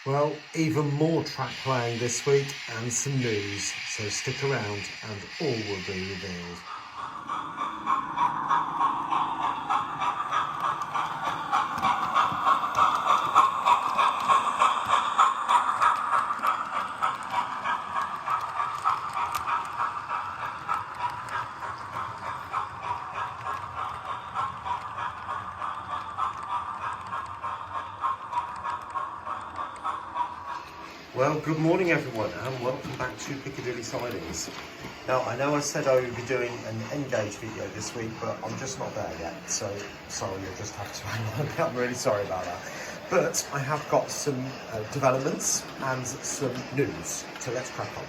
Well, even more track playing this week and some news, so stick around and all will be revealed. Well, good morning everyone and welcome back to Piccadilly Sidings. Now, I know I said I would be doing an Engage video this week, but I'm just not there yet, so sorry, you'll just have to hang on. I'm really sorry about that. But I have got some developments and some news, so let's crack on.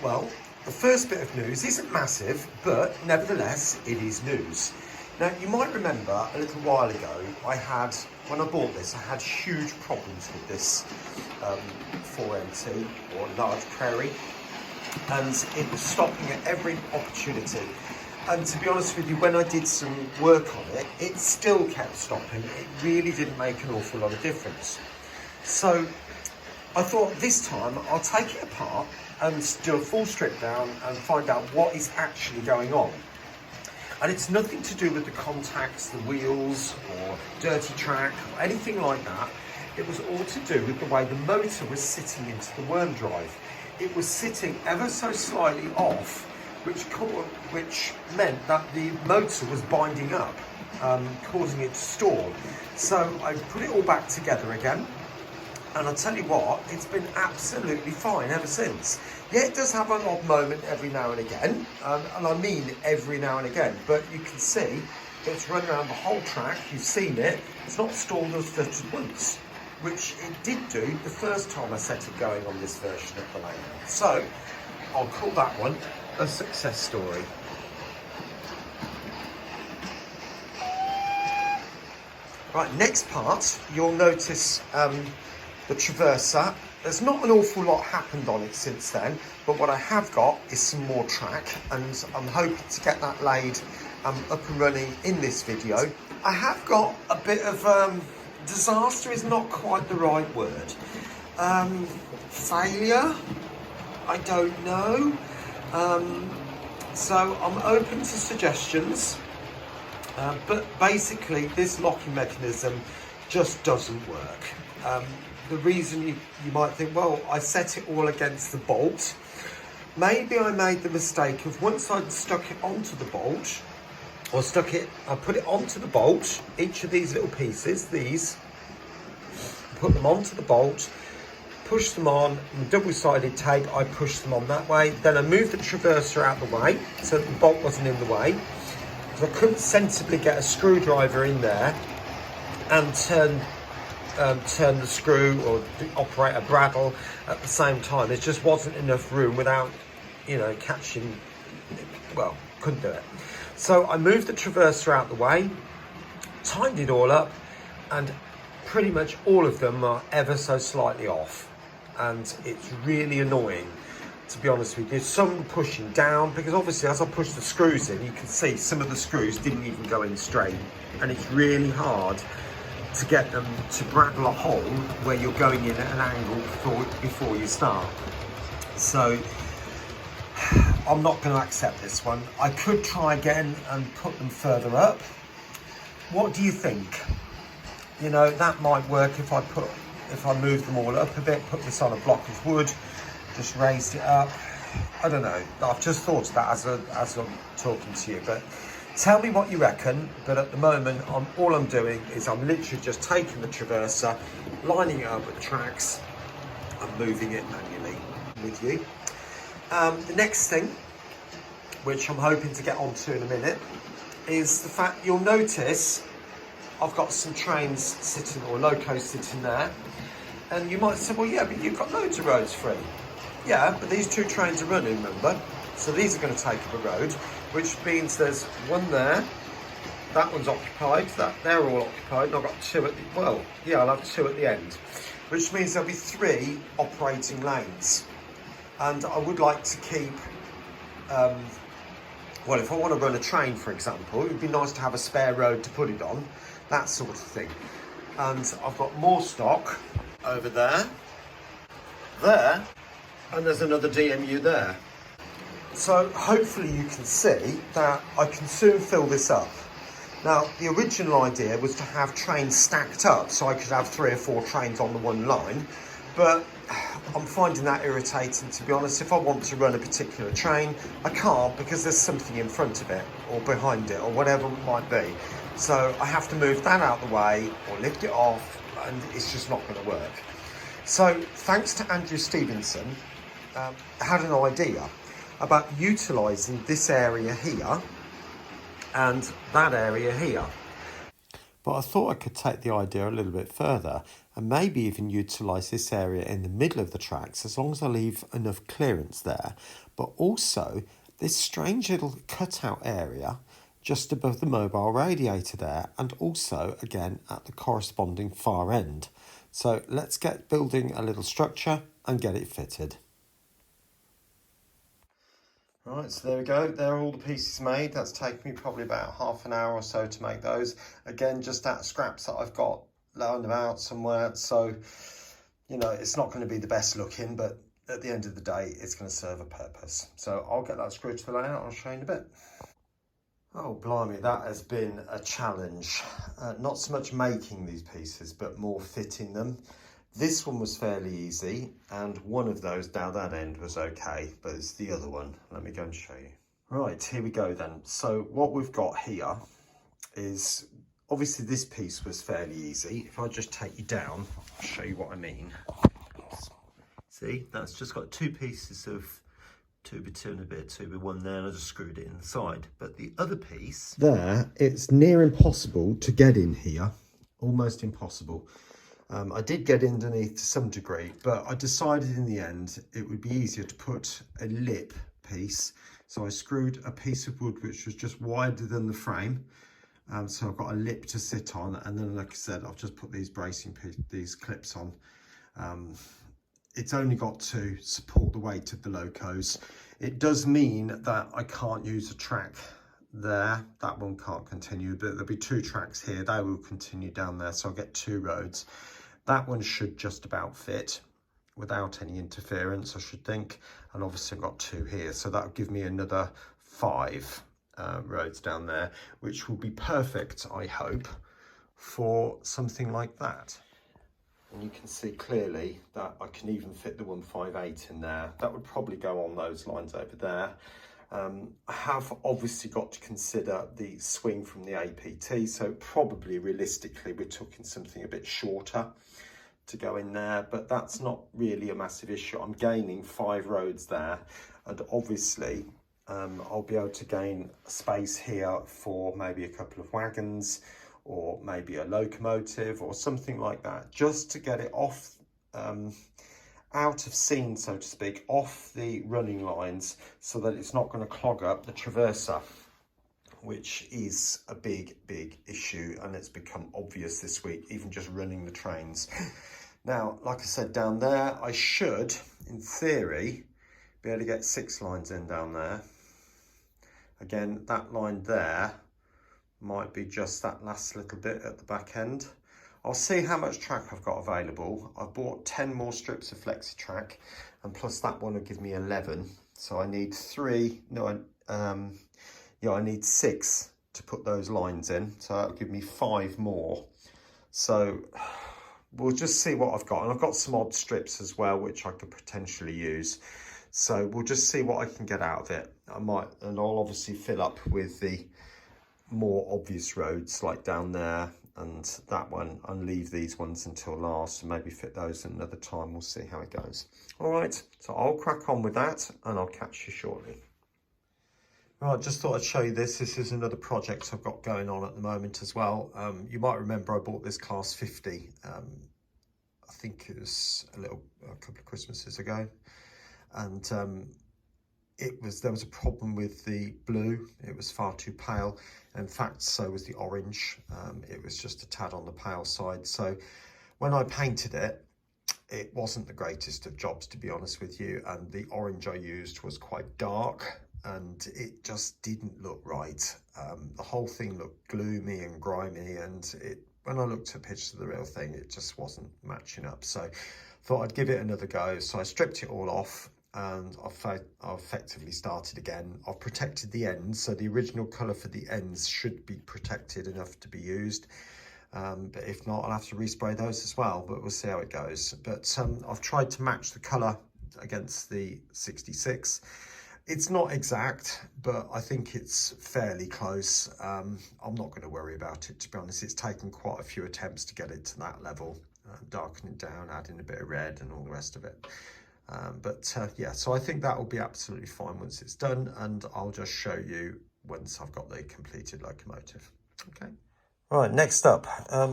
Well, the first bit of news isn't massive, but nevertheless, it is news. Now, you might remember a little while ago, when I bought this, I had huge problems with this 4MT, or large prairie, and it was stopping at every opportunity. And to be honest with you, when I did some work on it, it still kept stopping. It really didn't make an awful lot of difference. So I thought this time I'll take it apart and do a full strip down and find out what is actually going on. And it's nothing to do with the contacts, the wheels, or dirty track, or anything like that. It was all to do with the way the motor was sitting into the worm drive. It was sitting ever so slightly off, which meant that the motor was binding up, causing it to stall. So I put it all back together again. And I'll tell you what, it's been absolutely fine ever since. Yeah, it does have an odd moment every now and again, and I mean every now and again, but you can see it's run around the whole track, you've seen it, it's not stalled or stuttered once, which it did do the first time I set it going on this version of the layout. So, I'll call that one a success story. Right, next part, you'll notice the traverser. There's not an awful lot happened on it since then, but what I have got is some more track, and I'm hoping to get that laid up and running in this video. I have got a bit of disaster is not quite the right word. Failure? I don't know. So I'm open to suggestions, but basically this locking mechanism just doesn't work. The reason you might think, well, I set it all against the bolt. Maybe I made the mistake of once I'd stuck it onto the bolt, I put it onto the bolt, each of these little pieces, put them onto the bolt, push them on, with double-sided tape, I pushed them on that way. Then I moved the traverser out the way, so that the bolt wasn't in the way. So I couldn't sensibly get a screwdriver in there and turn the screw or operate a bradawl at the same time. There just wasn't enough room without, catching, well, couldn't do it. So I moved the traverser out the way, tightened it all up, and pretty much all of them are ever so slightly off. And it's really annoying, to be honest with you. Some pushing down, because obviously as I push the screws in, you can see some of the screws didn't even go in straight, and it's really hard to get them to bradawl a hole where you're going in at an angle before you start. So I'm not going to accept this one. I could try again and put them further up. What do you think? That might work if I move them all up a bit, put this on a block of wood, just raised it up. I don't know. I've just thought of that as I'm talking to you, but tell me what you reckon. But at the moment, all I'm doing is I'm literally just taking the traverser, lining it up with the tracks, and moving it manually with you. The next thing, which I'm hoping to get onto in a minute, is the fact you'll notice I've got some trains sitting, or locos sitting there. And you might say, well, yeah, but you've got loads of roads free. Yeah, but these two trains are running, remember? So these are going to take up a road, which means there's one there, that one's occupied, they're all occupied, and I've got two at the, well, yeah, I'll have two at the end, which means there'll be 3 operating lanes. And I would like to keep, well, if I want to run a train, for example, it would be nice to have a spare road to put it on, that sort of thing. And I've got more stock over there, there, and there's another DMU there. So hopefully you can see that I can soon fill this up. Now, the original idea was to have trains stacked up so I could have 3 or 4 trains on the one line, but I'm finding that irritating, to be honest. If I want to run a particular train, I can't because there's something in front of it or behind it or whatever it might be. So I have to move that out of the way or lift it off, and it's just not going to work. So thanks to Andrew Stevenson, I had an idea about utilising this area here and that area here. But I thought I could take the idea a little bit further and maybe even utilise this area in the middle of the tracks as long as I leave enough clearance there. But also this strange little cutout area just above the mobile radiator there, and also again at the corresponding far end. So let's get building a little structure and get it fitted. Right, so there we go. There are all the pieces made. That's taken me probably about half an hour or so to make those. Again, just out of scraps that I've got lying about somewhere. So, you know, it's not going to be the best looking, but at the end of the day, it's going to serve a purpose. So I'll get that screwed to the layout. I'll show you in a bit. Oh, blimey, that has been a challenge. Not so much making these pieces, but more fitting them. This one was fairly easy, and one of those down that end was okay, but it's the other one. Let me go and show you. Right, here we go then. So what we've got here is, obviously this piece was fairly easy. If I just take you down, I'll show you what I mean. See, that's just got 2 pieces of 2x2 and a bit, 2x1 there, and I just screwed it in the side. But the other piece there, it's near impossible to get in here, almost impossible. I did get underneath to some degree, but I decided in the end it would be easier to put a lip piece. So I screwed a piece of wood which was just wider than the frame. So I've got a lip to sit on, and then, like I said, I've just put these these clips on. It's only got to support the weight of the locos. It does mean that I can't use a track there. That one can't continue, but there'll be 2 tracks here. They will continue down there, so I'll get 2 roads. That one should just about fit without any interference, I should think. And obviously I've got 2 here, so that'll give me another 5 roads down there, which will be perfect, I hope, for something like that. And you can see clearly that I can even fit the 158 in there. That would probably go on those lines over there. I have obviously got to consider the swing from the APT, so probably realistically we're talking something a bit shorter to go in there, but that's not really a massive issue. I'm gaining 5 roads there, and obviously I'll be able to gain space here for maybe a couple of wagons or maybe a locomotive or something like that, just to get it off out of scene, so to speak, off the running lines, so that it's not going to clog up the traverser, which is a big issue, and it's become obvious this week, even just running the trains. Now, like I said, down there I should, in theory, be able to get 6 lines in down there. Again, that line there might be just that last little bit at the back end. I'll see how much track I've got available. I've bought 10 more strips of flexi track, and plus that one will give me 11. So I need I need 6 to put those lines in. So that'll give me 5 more. So we'll just see what I've got. And I've got some odd strips as well, which I could potentially use. So we'll just see what I can get out of it. And I'll obviously fill up with the more obvious roads like down there and that one, and leave these ones until last, and maybe fit those another time. We'll see how it goes. All right, so I'll crack on with that and I'll catch you shortly. Right, just thought I'd show you this. This is another project I've got going on at the moment as well. You might remember I bought this Class 50. I think it was a couple of Christmases ago, and there was a problem with the blue. It was far too pale. In fact, so was the orange. It was just a tad on the pale side. So when I painted it, it wasn't the greatest of jobs, to be honest with you. And the orange I used was quite dark, and it just didn't look right. The whole thing looked gloomy and grimy, and when I looked at pictures of the real thing, it just wasn't matching up. So Thought I'd give it another go. So I stripped it all off and I've effectively started again. I've protected the ends, so the original colour for the ends should be protected enough to be used. But if not, I'll have to respray those as well, but we'll see how it goes. But I've tried to match the colour against the 66. It's not exact, but I think it's fairly close. I'm not going to worry about it, to be honest. It's taken quite a few attempts to get it to that level, darkening down, adding a bit of red and all the rest of it. Yeah, so I think that will be absolutely fine once it's done, and I'll just show you once I've got the completed locomotive. Okay. Right, next up,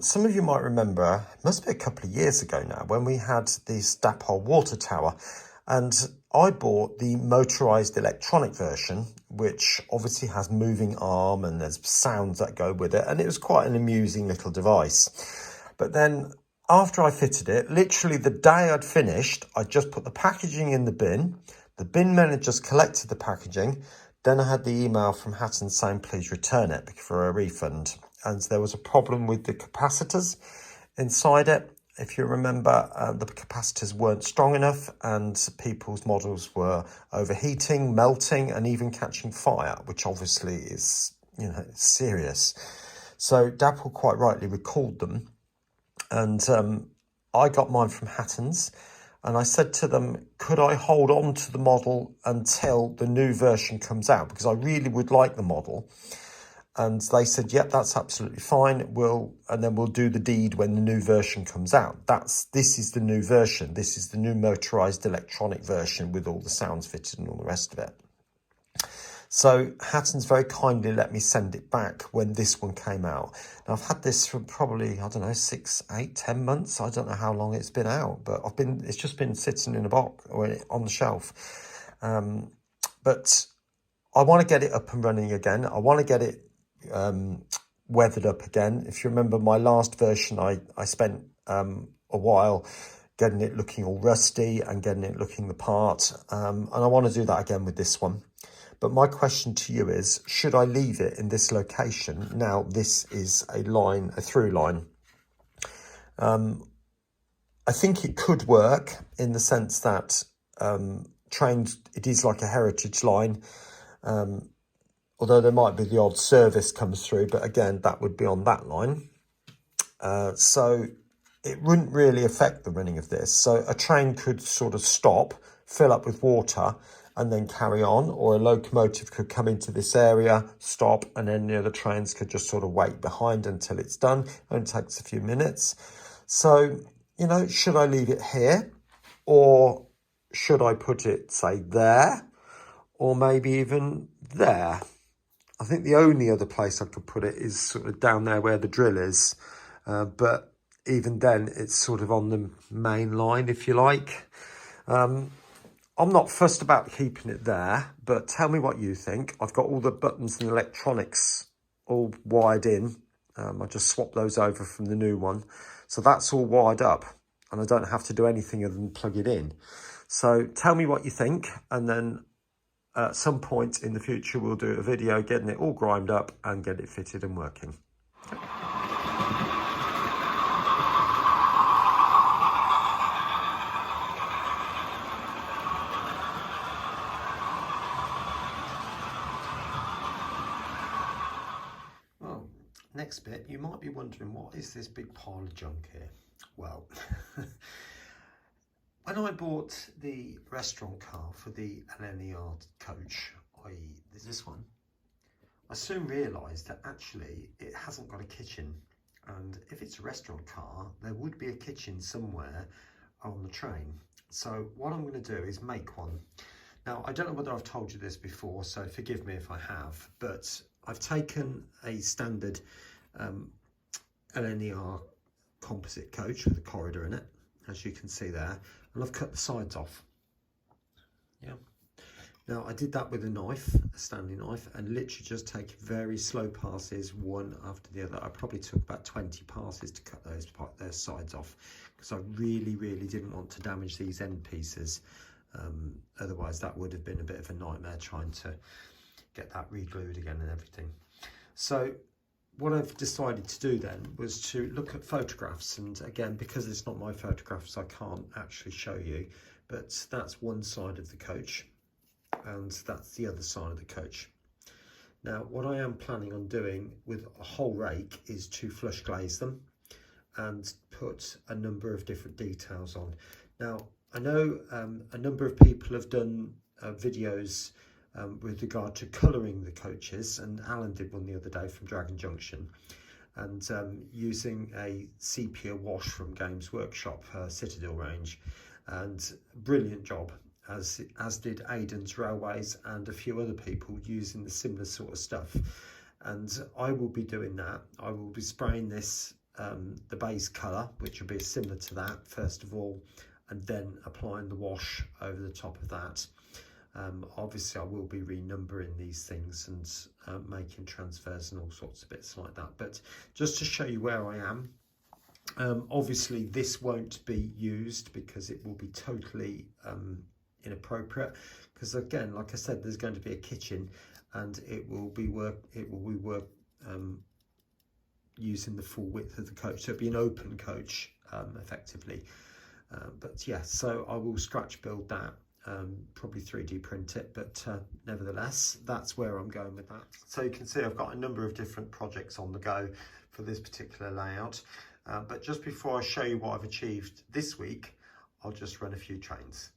some of you might remember, it must be a couple of years ago now, when we had the Staphole water tower, and I bought the motorised electronic version, which obviously has moving arm and there's sounds that go with it, and it was quite an amusing little device. But then after I fitted it, literally the day I'd finished, I just put the packaging in the bin men had just collected the packaging, then I had the email from Hatton saying please return it for a refund, and there was a problem with the capacitors inside it. If you remember, the capacitors weren't strong enough and people's models were overheating, melting and even catching fire, which obviously is, you know, serious. So Dapple quite rightly recalled them, and I got mine from Hatton's, and I said to them, could I hold on to the model until the new version comes out, because I really would like the model. And they said, yep, that's absolutely fine. And then we'll do the deed when the new version comes out. This is the new version. This is the new motorised electronic version with all the sounds fitted and all the rest of it. So Hatton's very kindly let me send it back when this one came out. Now I've had this for probably, I don't know, 6, 8, 10 months. I don't know how long it's been out, but it's just been sitting in a box or on the shelf. But I want to get it up and running again. I want to get it weathered up again. If you remember my last version, I spent a while getting it looking all rusty and getting it looking the part, and I want to do that again with this one. But my question to you is, should I leave it in this location? Now this is a through line. I think it could work in the sense that it is like a heritage line, although there might be the odd service comes through, but again, that would be on that line. So it wouldn't really affect the running of this. So a train could sort of stop, fill up with water, and then carry on, or a locomotive could come into this area, stop, and then the other trains could just sort of wait behind until it's done. It only takes a few minutes. So, you know, should I leave it here, or should I put it, say, there, or maybe even there? I think the only other place I could put it is sort of down there where the drill is. But even then, it's sort of on the main line, if you like. I'm not fussed about keeping it there, but tell me what you think. I've got all the buttons and electronics all wired in. I just swapped those over from the new one. So that's all wired up, and I don't have to do anything other than plug it in. So tell me what you think, and then at some point in the future, we'll do a video getting it all grimed up and get it fitted and working. Well, next bit, you might be wondering, what is this big pile of junk here? Well, when I bought the restaurant car for the LNER coach, i.e. this one, I soon realised that actually it hasn't got a kitchen, and if it's a restaurant car, there would be a kitchen somewhere on the train. So what I'm going to do is make one. Now, I don't know whether I've told you this before, so forgive me if I have, but I've taken a standard LNER composite coach with a corridor in it, as you can see there, and I've cut the sides off. Yeah. Now I did that with a knife, a standing knife, and literally just take very slow passes, one after the other. I probably took about 20 passes to cut those sides off, because I really didn't want to damage these end pieces. Otherwise that would have been a bit of a nightmare trying to get that re-glued again and everything. So what I've decided to do then was to look at photographs, and again, because it's not my photographs, I can't actually show you, but that's one side of the coach and that's the other side of the coach. Now, what I am planning on doing with a whole rake is to flush glaze them and put a number of different details on. Now, I know a number of people have done videos with regard to colouring the coaches, and Alan did one the other day from Dragon Junction, and using a sepia wash from Games Workshop Citadel range, and brilliant job, as did Aidan's Railways and a few other people using the similar sort of stuff. And I will be doing that. I will be spraying this the base colour, which will be similar to that first of all, and then applying the wash over the top of that. Obviously I will be renumbering these things and making transfers and all sorts of bits like that, but just to show you where I am. Obviously this won't be used because it will be totally inappropriate, because again, like I said, there's going to be a kitchen and it will be using the full width of the coach, so it'll be an open coach effectively. But yeah, so I will scratch build that. Probably 3D print it, but nevertheless, that's where I'm going with that. So you can see I've got a number of different projects on the go for this particular layout, but just before I show you what I've achieved this week, I'll just run a few trains.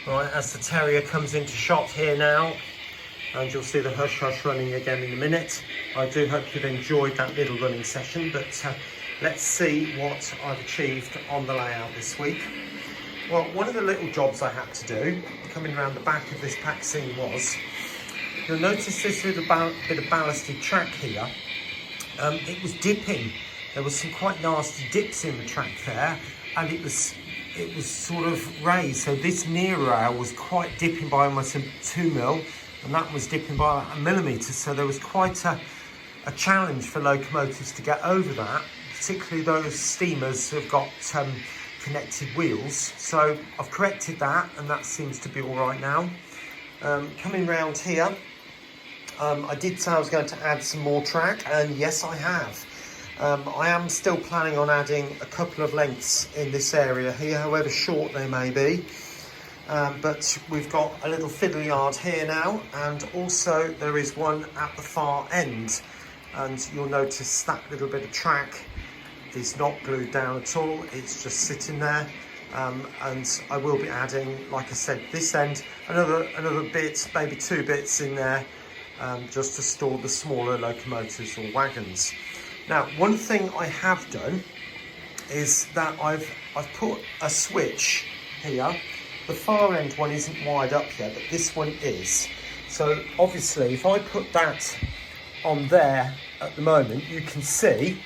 Right, as the Terrier comes into shot here now, and you'll see the hush hush running again in a minute. I do hope you've enjoyed that little running session, but let's see what I've achieved on the layout this week. Well, one of the little jobs I had to do, coming around the back of this pack scene, was, you'll notice this little bit of ballasted track here. It was dipping. There was some quite nasty dips in the track there, and it was sort of raised. So this near rail was quite dipping by almost 2 mil, and that was dipping by 1 millimetre. So there was quite a challenge for locomotives to get over that. particularly those steamers have got connected wheels. So I've corrected that, and that seems to be all right now. Coming round here, I did say I was going to add some more track, and yes, I have. I am still planning on adding a couple of lengths in this area here, however short they may be. But we've got a little fiddle yard here now, and also there is one at the far end. And you'll notice that little bit of track is not glued down at all, it's just sitting there. And I will be adding, like I said, this end, another bit, maybe 2 bits in there, just to store the smaller locomotives or wagons. Now, one thing I have done is that I've put a switch here. The far end one isn't wired up yet, but this one is. So obviously, if I put that on there at the moment, you can see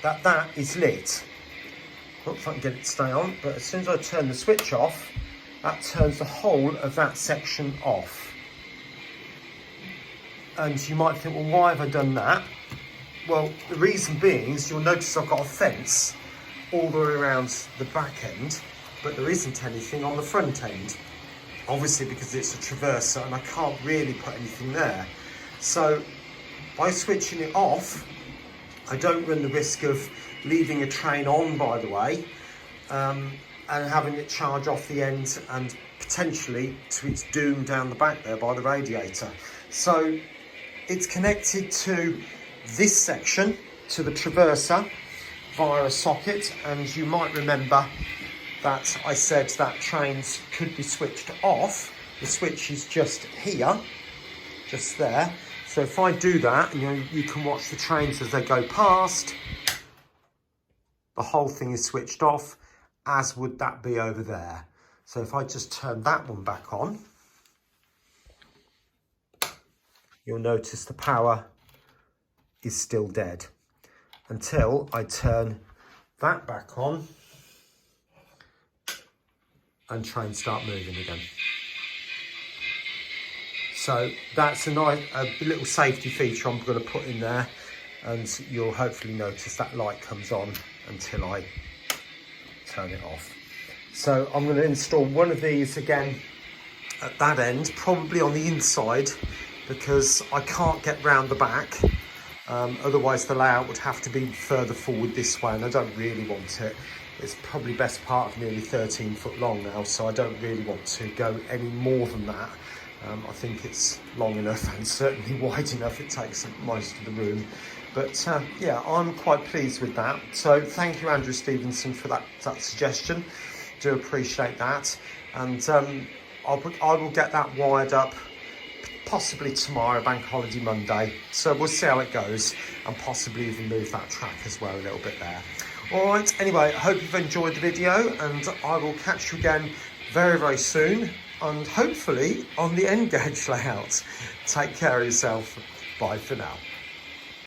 that that is lit. Not if I can get it to stay on, but as soon as I turn the switch off, that turns the whole of that section off. And you might think, well, why have I done that? Well, the reason being is you'll notice I've got a fence all the way around the back end, but there isn't anything on the front end. Obviously because it's a traverser and I can't really put anything there. So by switching it off, I don't run the risk of leaving a train on, by the way, and having it charge off the end and potentially to its doom down the back there by the radiator. So it's connected to this section, to the traverser, via a socket, and you might remember that I said that trains could be switched off. The switch is just here, just there. So if I do that, you can watch the trains as they go past, the whole thing is switched off, as would that be over there. So if I just turn that one back on, you'll notice the power is still dead until I turn that back on and trains start moving again. So that's a nice little safety feature I'm going to put in there, and you'll hopefully notice that light comes on until I turn it off. So I'm going to install one of these again at that end, probably on the inside, because I can't get round the back. Otherwise the layout would have to be further forward this way, and I don't really want it. It's probably best part of nearly 13 foot long now, so I don't really want to go any more than that. I think it's long enough and certainly wide enough. It takes up most of the room. But yeah, I'm quite pleased with that. So thank you, Andrew Stevenson, for that suggestion. Do appreciate that. And I will get that wired up possibly tomorrow, Bank Holiday Monday. So we'll see how it goes, and possibly even move that track as well a little bit there. All right, anyway, I hope you've enjoyed the video, and I will catch you again very, very soon, and hopefully on the N gauge layout. Take care of yourself. Bye for now.